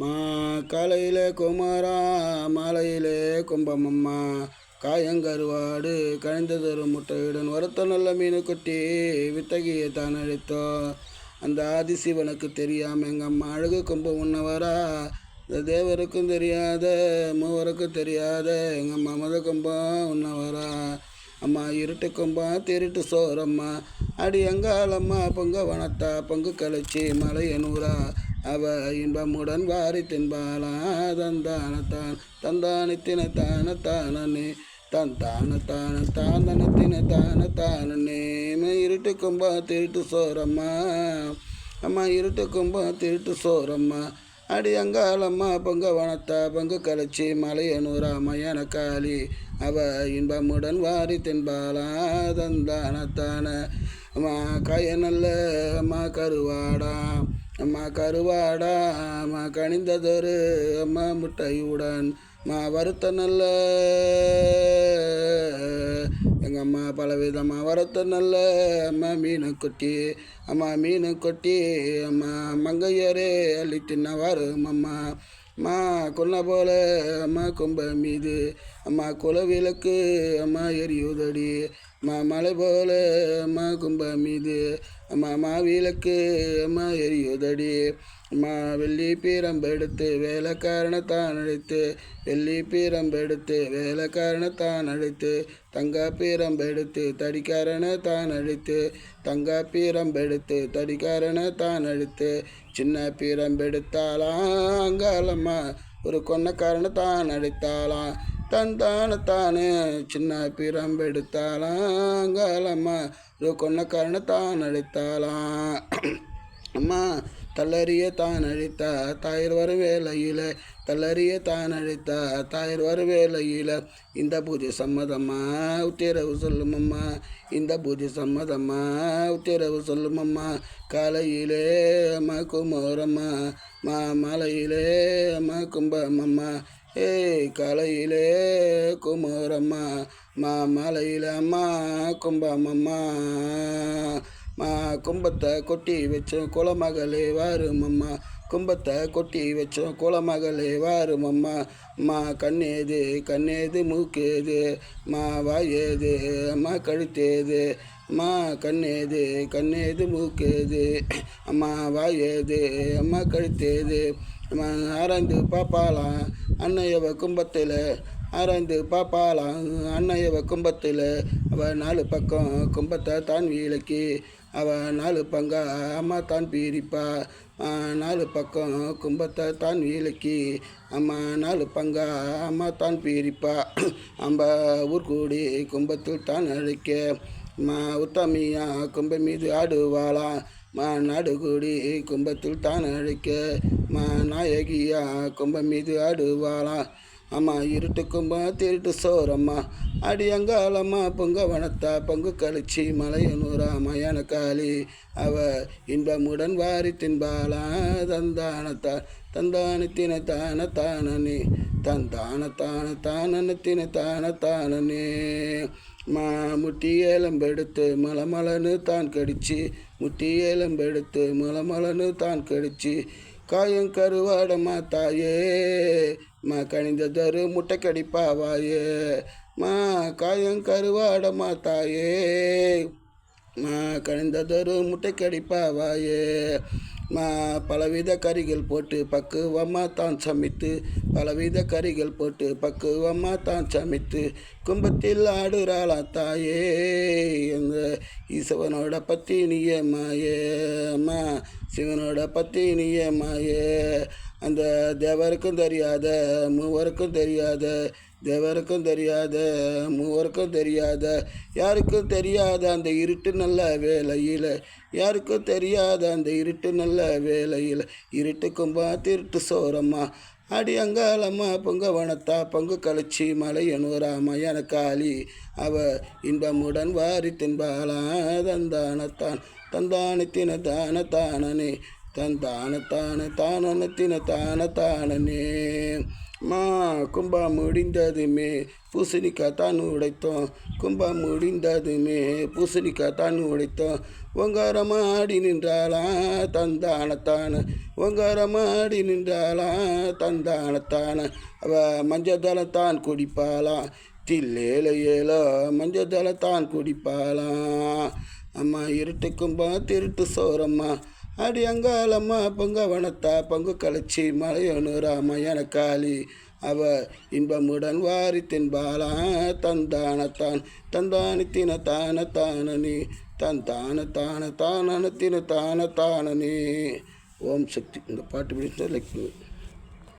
மா காலையிலே குமாரா மாலையிலே கும்பமம்மா காயங்கருவாடு கழிந்ததொரு முட்டையுடன் வருத்த நல்ல மீன் கொட்டி வித்தகியை தான் அழைத்தோ. அந்த ஆதிசிவனுக்கு தெரியாம எங்கள் அம்மா அழகு கொம்பு உண்ணவரா. இந்த தேவருக்கும் தெரியாத மூவருக்கும் தெரியாத எங்கள் அம்மா மத கொம்பம் உண்ணவரா. அம்மா இருட்டு கொம்பா திருட்டு சோறம்மா அடி எங்காலம்மா பொங்க வனத்தா பொங்கு கழிச்சி மலையனூரா. அவ இன்பமுடன் வாரி தின்பாளா. தந்தானத்தான் தந்தானத்தின தான தானே தந்தான தானத்தின தான தானே. இருட்டு கொம்பா திருட்டு சோறம்மா அம்மா இருட்டு கொம்பா திருட்டு சோறம்மா அடி அங்காளம்மா பொங்க வனத்தா பொங்கு கழிச்சி மலையனூரா. மயான காளி அவ இன்பமுடன் வாரி தின்பாளா. தந்தானத்தான அம்மா காய நல்ல அம்மா கருவாடா அம்மா கருவாடா அம்மா கனிந்ததொரு அம்மா முட்டையுடன் மா வருத்த நல்ல எங்கள் அம்மா பலவிதமாக வறுத்த நல்ல அம்மா மீன் கொட்டி அம்மா மீன் கொட்டி அம்மா மங்கையரே அள்ளி தின்னவாறு அம்மா அம்மா கொன்ன போல அம்மா கொம்ப மீது அம்மா குலவிளக்கு அம்மா எரியுதடி அம்மா மலை போல அம்மா கும்ப மீது அம்மா மாவிளக்கு அம்மா எரியுதடி. அம்மா வெள்ளி பீரம்பெடுத்து வேலைக்காரனைத்தான் அழைத்து வெள்ளி பீரம்பெடுத்து வேலைக்காரனைத்தான் அழைத்து தங்க பீரம்பெடுத்து தடிக்காரனை தான் அழைத்து தங்க பீரம்பெடுத்து தடிக்காரனை தான் அழைத்து சின்ன பீரம்பெடுத்தாலாம் அங்காலம்மா ஒரு கொன்னக்காரனை தான் அழைத்தாலாம். தந்தானத்தானே சின்ன பீரம்பெடுத்தாலாம் அங்காலம்மா ஒரு கொன்னக்காரனை தான் அழைத்தாலாம். அம்மா தள்ளறிய தான் அழித்தா தாயர் வரும் வேலையில் தள்ளறிய தான் அழித்தா தாயர் வரும் வேலையில் இந்த பூஜை சம்மதம்மா உத்திரவு சொல்லுமம்மா இந்த பூஜை சம்மதம்மா உத்திரவு சொல்லுமம்மா. காலையிலே அம்மா குமோரம்மா மாலையிலே அம்மா கும்பமம்மா காலையிலே குமோரம்மா மாலையில் அம்மா கும்பமம்மா. கும்பத்தை கொட்டி வச்சோம் குலமகளே வாருமம்மா கும்பத்தை கொட்டி வச்சோம் குலமகளே வாருமம்மா. கண்ணேது மூக்கேது வாயேது அம்மா கழுத்தேது கண்ணேது மூக்கேது அம்மா வாயேது அம்மா கழுத்தேது. ஆராய்ந்து பாப்பாலாம் அன்னையவ கும்பத்தில் ஆராய்ந்து பாப்பாலாம் அன்னையவ கும்பத்தில் அவ 4 பக்கம் கும்பத்தை தான் விளக்கி அவ 4 பங்கா அம்மா தான் பிரிப்பா. 4 பக்கம் கும்பத்தை தான் விளக்கி அம்மா 4 பங்கா அம்மா தான் பிரிப்பா. அம்ப ஊர்கூடி கும்பத்தில் தான் அழைக்க உத்தமியா கும்ப மீது ஆடுவாளா. நாடுகூடி கும்பத்தில் தான் அழைக்க நாயகியா கும்ப மீது ஆடுவாளா. அம்மா இருட்டு கும்பா திருட்டு சோறம்மா அடி அங்காலம்மா பொங்க வனத்தா பொங்கு கழிச்சி மலையனூரா. மயான காளி அவ இன்பமுடன் வாரி தின்பாளா. தந்தானத்தின தான தானே தந்தான தானத்தின தான தானே. முட்டி ஏலம்பெடுத்து மலமலன்னு தான் கடிச்சு முட்டி ஏலம்பெடுத்து மலமலன்னு தான் கடிச்சு காயம் கருவாடம்மா தாயே கணிந்ததொரு முட்டை கடிப்பாவாயே காயம் கருவாடம்மா தாயே கணிந்ததொரு முட்டை கடிப்பாவாயே. பலவித கறிகள் போட்டு பக்குவமாக தான் சமைத்து பலவித கறிகள் போட்டு பக்குவமாக தான் சமைத்து கும்பத்தில் ஆடுறாளா தாயே எங்க ஈசவனோட பத்தினியே மாயே சிவனோட பத்தினியே மாயே. அந்த தேவருக்கும் தெரியாத மூவருக்கும் தெரியாத தேவருக்கும் தெரியாத மூவருக்கும் தெரியாத யாருக்கும் தெரியாத அந்த இருட்டு நல்ல வேலையில் யாருக்கும் தெரியாத அந்த இருட்டு நல்ல வேலையில் இருட்டு கும்பா திருட்டு சோறம்மா அடி அங்காளம்மா பொங்க வனத்தா பொங்கு கழிச்சி மலையனூரா. மயான காளி அவ இன்பமுடன் வாரி தின்பாளா. தந்தானத்தான் தந்தானத்தின தான தானே தந்தான தானத்தின தான தானே. மா கும்பம் முடிந்ததுமே பூசணிக்காய் தான் உடைத்தோம். கும்பம் முடிந்ததுமே பூசணிக்காய் தான் உடைத்தோம். ஒங்காரமாடி நின்றாலாம் தந்தானத்தான, ஒங்காரமாடி நின்றாலாம் தந்தானத்தான. அவ மஞ்சதளத்தான் குடிப்பாளாம், தில்லேல ஏலோ மஞ்சதளத்தான் குடிப்பாளாம். அம்மா இருட்டு கும்பம் திருட்டு சோரம்மா, அடி அங்காளம்மா பொங்கவனத்தா பங்கு கழிச்சி மலையனு ராமயன காளி. அவ இன்பமுடன் வாரி தின்பாலா தந்தானத்தான் தந்தானத்தின தான தானனி தந்தான தான தானத்தின தான தானனி. ஓம் சக்தி. இந்த பாட்டு பிடிச்சா லைக் பண்ணுங்க.